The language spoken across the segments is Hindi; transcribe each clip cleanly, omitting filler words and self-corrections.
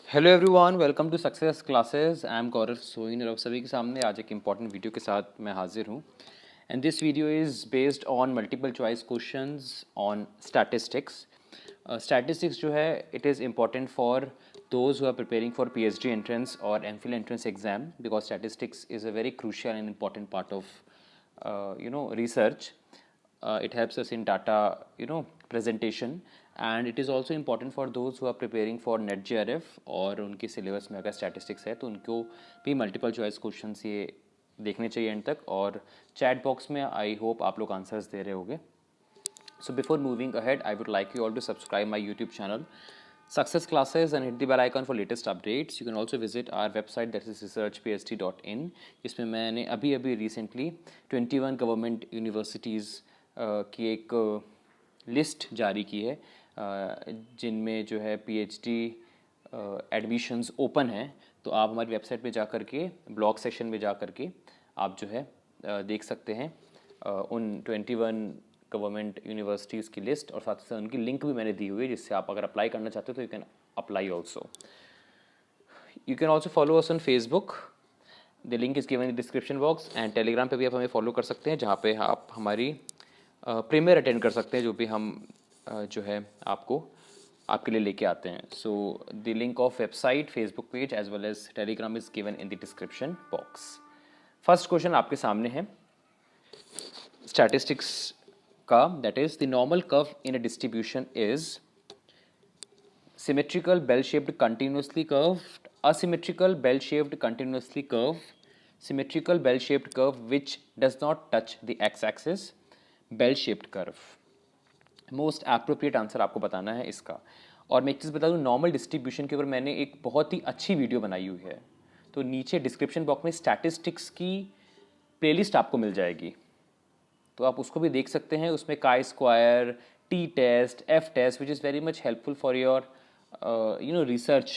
Hello everyone, welcome to success classes. I am Gaurav Soin और आप सभी के सामने आज एक इम्पॉर्टेंट वीडियो के साथ मैं हाजिर हूँ। And this video is based on multiple choice questions on statistics. Statistics जो है it is important for those who are preparing for PhD entrance और MPhil entrance exam because statistics is a very crucial and important part of research. It helps us in data presentation, and it is also important for those who are preparing for net JRF और उनके सिलेबस में अगर स्टैटिस्टिक्स है तो उनको भी मल्टीपल चॉइस क्वेश्चंस ये देखने चाहिए एंड तक। और चैट बॉक्स में आई होप आप लोग आंसर्स दे रहे होंगे। So before moving ahead, I would like you all to subscribe my YouTube channel, Success Classes, and hit the bell icon for latest updates. You can also visit our website, that is researchpst.in, जिसमें मैंने अभी रिसेंटली 21 गवर्नमेंट यूनिवर्सिटीज़ की एक लिस्ट जारी की है जिनमें जो है पीएचडी एडमिशन्स ओपन हैं। तो आप हमारी वेबसाइट पे जा कर के ब्लॉग सेक्शन में जा कर के आप जो है देख सकते हैं उन 21 गवर्नमेंट यूनिवर्सिटीज़ की लिस्ट, और साथ ही साथ उनकी लिंक भी मैंने दी हुई है जिससे आप अगर अप्लाई करना चाहते हो तो you can apply also. You can also follow us on Facebook, the link is given in description box. And Telegram पे भी आप हमें फॉलो कर सकते हैं जहाँ पे आप हमारी प्रीमियर अटेंड कर सकते हैं जो भी हम जो है आपको आपके लिए लेके आते हैं। So the link of website, Facebook page as well as Telegram is given in the description box. First question आपके सामने है स्टैटिस्टिक्स का, that is the normal curve in a distribution is symmetrical bell shaped continuously curved, asymmetrical bell shaped continuously curved, symmetrical bell shaped curve which does not touch the x axis, bell shaped curve। Most appropriate answer आपको बताना है इसका। और मैं एक चीज़ बता दूँ, नॉर्मल डिस्ट्रीब्यूशन के ऊपर मैंने एक बहुत ही अच्छी वीडियो बनाई हुई है, तो नीचे डिस्क्रिप्शन बॉक्स में स्टैटिस्टिक्स की प्लेलिस्ट आपको मिल जाएगी, तो आप उसको भी देख सकते हैं। उसमें chi square, T test, F test which is very much helpful for your research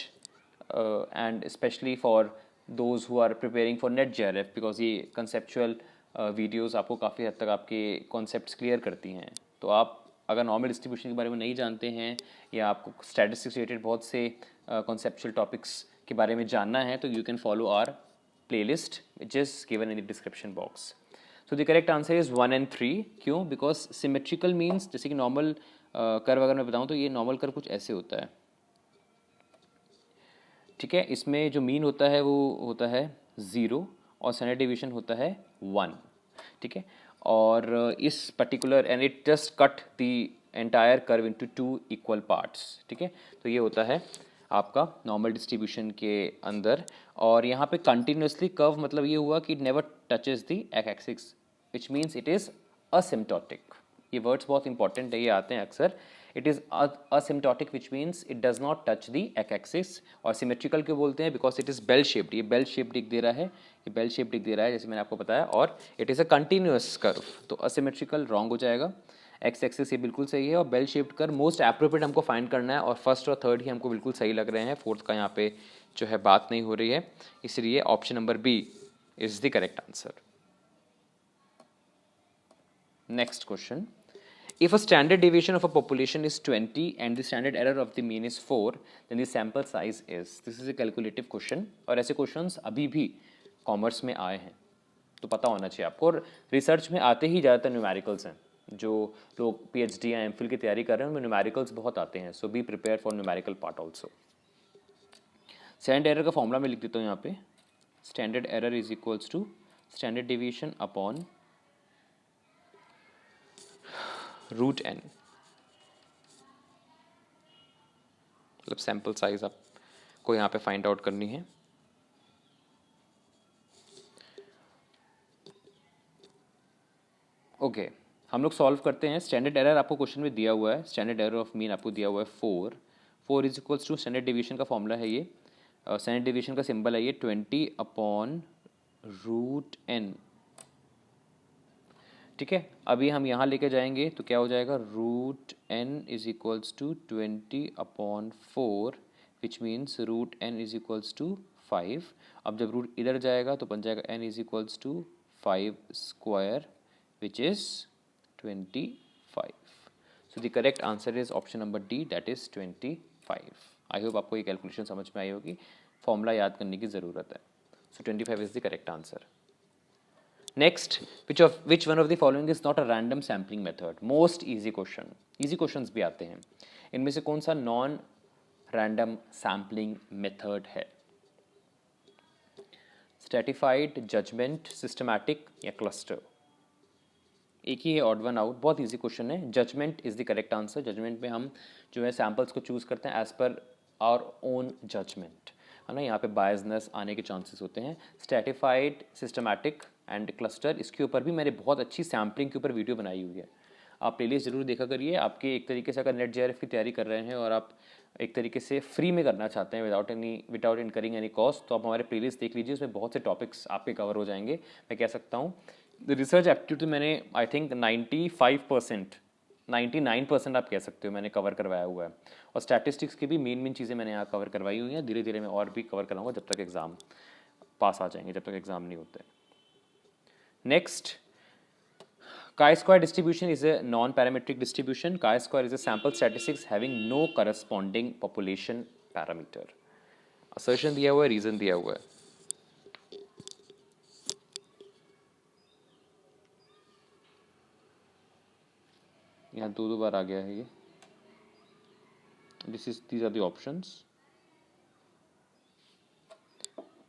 and especially for those who are preparing for NET JRF, because ये कंसेप्चुअल वीडियोज़ आपको काफ़ी हद तक आपके कॉन्सेप्ट्स क्लियर करती हैं। तो आप अगर नॉर्मल डिस्ट्रीब्यूशन के बारे में नहीं जानते हैं या आपको स्टैटिस्टिक्स रिलेटेड बहुत से कॉन्सेप्चुअल टॉपिक्स के बारे में जानना है तो you can follow our playlist which is given in the description box. So the correct answer is 1 and 3। क्यों? बिकॉज सिमेट्रिकल मीन्स, जैसे कि नॉर्मल कर्व अगर मैं बताऊँ तो ये नॉर्मल कर्व कुछ ऐसे होता है, ठीक है। इसमें जो मीन होता है वो होता है 0 और स्टैंडर्ड डेविएशन होता है 1, ठीक है। और इस particular and it just cut the entire curve into 2 equal parts, ठीक है। तो ये होता है आपका नॉर्मल डिस्ट्रीब्यूशन के अंदर। और यहाँ पे कंटिन्यूसली कर्व मतलब ये हुआ कि it never touches the X axis which means it is asymptotic. ये वर्ड्स बहुत इंपॉर्टेंट है, ये आते हैं अक्सर। It is asymptotic which means it does not touch the X axis. और सिमेट्रिकल क्यों बोलते हैं? Because it is bell shaped. ये बेल शेप दिख दे रहा है, ये बेल शेप दिख दे रहा है जैसे मैंने आपको बताया, और it is a continuous curve, तो असिमेट्रिकल रॉन्ग हो जाएगा। एक्स एक्सिस ये बिल्कुल सही है, और bell shaped curve most appropriate हमको फाइंड करना है, और फर्स्ट और थर्ड ही हमको बिल्कुल सही लग रहे हैं, फोर्थ का यहाँ पे जो है बात नहीं हो रही है, इसलिए option number B is the correct answer. Next question, if a standard deviation of a population is 20 and the standard error of the mean is 4, then the sample size is, this is a calculative question। और ऐसे क्वेश्चंस अभी भी कॉमर्स में आए हैं तो पता होना चाहिए आपको, और रिसर्च में आते ही ज़्यादातर न्यूमेरिकल्स हैं। जो लोग PhD या MPhil की तैयारी कर रहे हैं उनमें न्यूमेरिकल्स बहुत आते हैं, so be prepare for numerical part also. Standard error का फॉर्मूला मैं लिख देता हूँ यहाँ पे। Standard error is equals to standard deviation upon root n, मतलब सैम्पल साइज आपको यहाँ पे फाइंड आउट करनी है। ओके, हम लोग सॉल्व करते हैं। स्टैंडर्ड एरर आपको क्वेश्चन में दिया हुआ है, स्टैंडर्ड एरर ऑफ मीन आपको दिया हुआ है 4 is equals to standard deviation का फॉर्मूला है ये, स्टैंडर्ड डेविएशन का सिंबल है ये 20 अपॉन रूट n, ठीक है। अभी हम यहाँ लेके जाएंगे तो क्या हो जाएगा, root n is equals to 20 upon 4 which means root n is equals to 5। अब जब रूट इधर जाएगा तो बन जाएगा n is equals to 5 square which is 25। So the correct answer is option number D, that is 25। I hope आपको ये कैलकुलेशन समझ में आई होगी, फॉर्मूला याद करने की ज़रूरत है। So 25 is the correct answer. Next, which one of the following is not a random sampling method? Most easy question, easy questions भी आते हैं। इनमें से कौन सा नॉन रैंडम सैम्पलिंग मेथड है? स्ट्रेटिफाइड, जजमेंट, सिस्टमैटिक या क्लस्टर? एक ही है ऑड वन आउट, बहुत इजी क्वेश्चन है। Judgement is the correct answer. Judgement में हम जो है सैम्पल्स को चूज़ करते हैं as per hour own judgement, है ना, यहाँ पे बायसनेस आने के चांसेस होते हैं। स्ट्रेटिफाइड, सिस्टमैटिक एंड क्लस्टर, इसके ऊपर भी मैंने बहुत अच्छी सैम्पलिंग के ऊपर वीडियो बनाई हुई है, आप प्लेलिस्ट जरूर देखा करिए। आपके एक तरीके से अगर नेट जेआरएफ की तैयारी कर रहे हैं और आप एक तरीके से फ्री में करना चाहते हैं विदाउट इनकरिंग एनी कॉस्ट, तो आप हमारे प्लेलिस्ट देख लीजिए, उसमें बहुत से टॉपिक्स आपके कवर हो जाएंगे। मैं कह सकता हूँ रिसर्च एप्टीट्यूड मैंने आई थिंक 95%, 99% आप कह सकते हो मैंने कवर करवाया हुआ है। और स्टैटिस्टिक्स की भी मेन चीज़ें मैंने यहाँ कवर करवाई हुई हैं। धीरे धीरे मैं और भी कवर कराऊंगा जब तक एग्ज़ाम पास आ जाएंगे, जब तक एग्ज़ाम नहीं होते। Next, chi-square distribution is a non-parametric distribution. Chi-square is a sample statistics having no corresponding population parameter. Assertion दिया हुआ है, reason दिया हुआ है। यहाँ दो बार आ गया है ये। These are the options.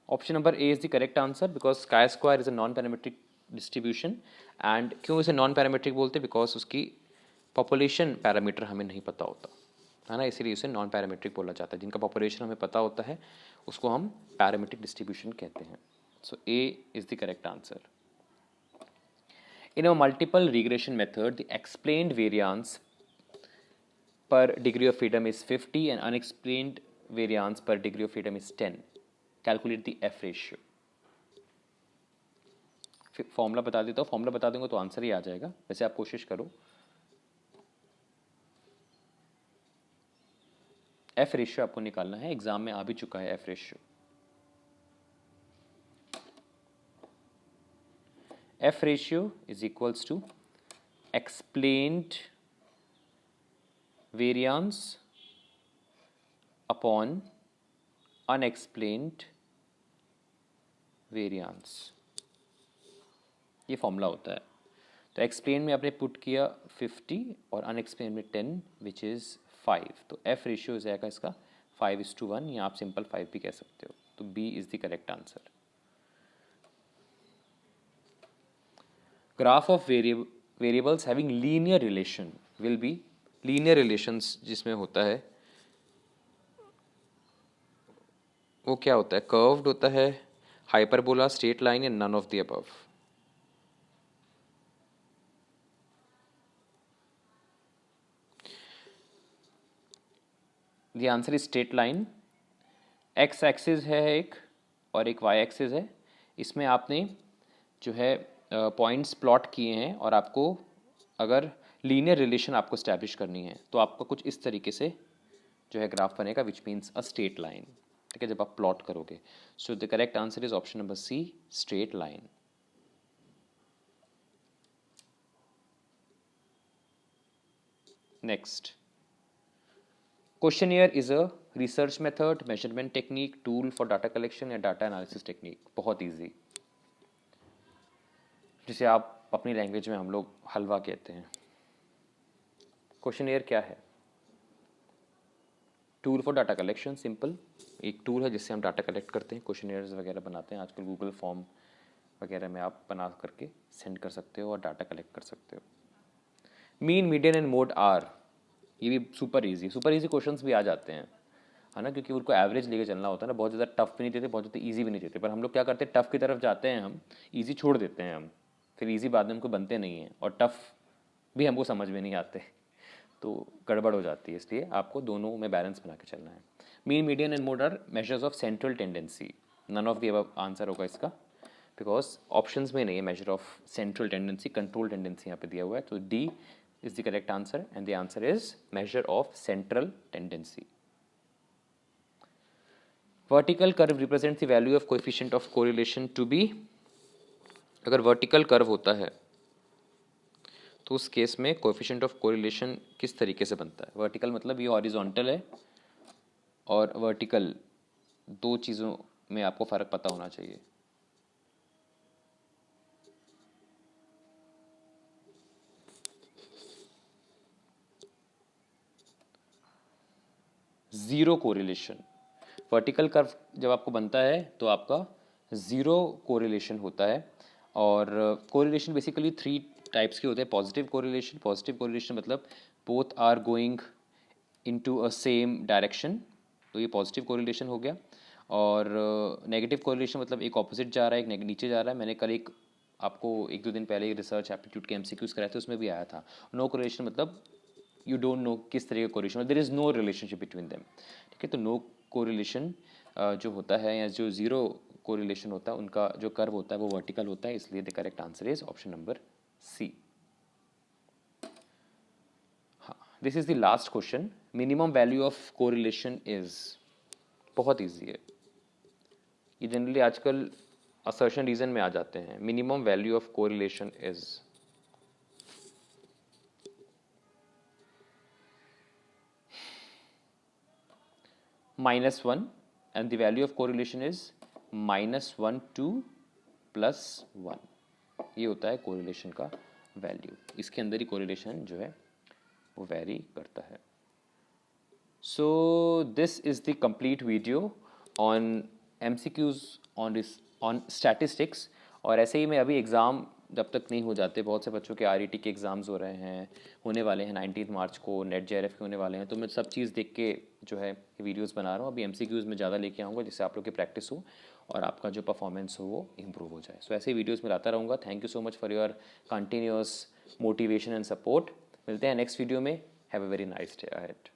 Option number A is the correct answer because chi-square is a non-parametric distribution. And क्यों इसे non-parametric बोलते हैं? Because उसकी population parameter हमें नहीं पता होता है ना, इसीलिए उसे नॉन पैरामीट्रिक बोला जाता है। जिनका पॉपुलेशन हमें पता होता है उसको हम पैरामीट्रिक डिस्ट्रीब्यूशन कहते हैं। So A is the correct answer. In a multiple regression method the explained variance per degree of freedom is 50 and unexplained variance per degree of freedom is 10। Calculate the F ratio. Formula बता देता हूँ, फॉर्मूला बता दूंगा तो आंसर ही आ जाएगा, वैसे आप कोशिश करो। एफ रेशियो आपको निकालना है, एग्जाम में आ भी चुका है F ratio. F ratio is equals to explained variance upon unexplained variance, ये फॉर्मूला होता है। तो एक्सप्लेन में आपने पुट किया 50 और अनएक्सप्लेन में 10 विच इज़ 5, तो एफ रेशियो हो जाएगा इसका 5:1, या आप सिंपल 5 भी कह सकते हो। तो B is the correct answer. Graph of variables having linear relation will be, linear relations जिसमें होता है वो क्या होता है? कर्व्ड होता है, हाइपरबोला, स्ट्रेट लाइन या none of the above? The answer is straight line. X axis है एक और एक वाई एक्सिस है, इसमें आपने जो है पॉइंट्स प्लॉट किए हैं और आपको अगर लीनियर रिलेशन आपको स्टैब्लिश करनी है तो आपको कुछ इस तरीके से जो है ग्राफ बनेगा which means a straight line, ठीक है, जब आप प्लॉट करोगे। So the correct answer is option number C, straight line. Next, questionnaire is a research method, measurement technique, tool for data collection या डाटा एनालिसिस टेक्निक? बहुत इजी, जिसे आप अपनी लैंग्वेज में हम लोग हलवा कहते हैं। क्वेश्चनियर क्या है? Tool for data collection, simple एक टूल है जिससे हम डाटा कलेक्ट करते हैं, क्वेश्चनियर्स वगैरह बनाते हैं। आजकल गूगल फॉर्म वगैरह में आप बना करके सेंड कर सकते हो और डाटा कलेक्ट कर सकते हो। Mean, median and mode are, ये भी सुपर इजी क्वेश्चंस भी आ जाते हैं, है ना, क्योंकि उनको एवरेज लेके चलना होता है ना। बहुत ज़्यादा टफ भी नहीं देते, बहुत ज़्यादा ईजी भी नहीं देते, पर हम लोग क्या करते हैं, टफ की तरफ जाते हैं, हम ईजी छोड़ देते हैं, हम फिर ईजी बाद में हमको बनते नहीं हैं और टफ भी हमको समझ में नहीं आते, तो गड़बड़ हो जाती है। इसलिए आपको दोनों में बैलेंस बना के चलना है। Mean, median and mode are measures of central tendency, none of the above answer होगा इसका, बिकॉज ऑप्शंस में नहीं है measure of central tendency, control tendency यहाँ पे दिया हुआ है। तो D is the correct answer and the answer is measure of central tendency. Vertical curve represents the value of coefficient of correlation to be, अगर vertical curve होता है तो उस केस में coefficient of correlation किस तरीके से बनता है? vertical मतलब ये horizontal है और वर्टिकल, दो चीज़ों में आपको फ़र्क पता होना चाहिए। ज़ीरो कोरिलेशन, वर्टिकल कर्व जब आपको बनता है तो आपका ज़ीरो कोरिलेशन होता है। और कोरिलेशन बेसिकली थ्री टाइप्स के होते हैं। पॉजिटिव कोरिलेशन मतलब both are going into a same direction, तो ये पॉजिटिव कोरिलेशन हो गया। और नेगेटिव कोरिलेशन मतलब एक ऑपोजिट जा रहा है, एक नीचे जा रहा है। मैंने कल एक आपको 1-2 दिन पहले रिसर्च एप्टीट्यूड के एमसीक्यूज कराए थे, उसमें भी आया था। नो कोरिलेशन मतलब यू डोंट नो किस तरह का correlation, there is no relationship between them. ठीक है, तो नो कोरिलेशन जो होता है या जो ज़ीरो कोरिलेशन होता है, उनका जो कर्व होता है वो वर्टिकल होता है, इसलिए the correct answer is option number C. हाँ, this is the last question. Minimum value of correlation is, बहुत ईजी है ये, जनरली आजकल असर्शन रीजन में आ जाते हैं। Minimum value of correlation is -1 and the value of correlation is -1 to +1। ये होता है कोरिलेशन का वैल्यू, इसके अंदर ही कोरिलेशन जो है वो वेरी करता है। So this is the complete video on MCQs on statistics. और ऐसे ही मैं अभी एग्ज़ाम जब तक नहीं हो जाते, बहुत से बच्चों के RET के एग्ज़ाम्स हो रहे हैं, होने वाले हैं 19 मार्च को, नेट JRF के होने वाले हैं, तो मैं सब चीज़ देख के जो है वीडियोस बना रहा हूँ। अभी MCQs में ज़्यादा लेके आऊँगा जिससे आप लोग की प्रैक्टिस हो और आपका जो परफॉर्मेंस हो वो इम्प्रूव हो जाए। सो ऐसे वीडियोज़ में लाता रहूँगा। Thank you so much for your continuous motivation and support. मिलते हैं नेक्स्ट वीडियो में। Have a very nice day ahead.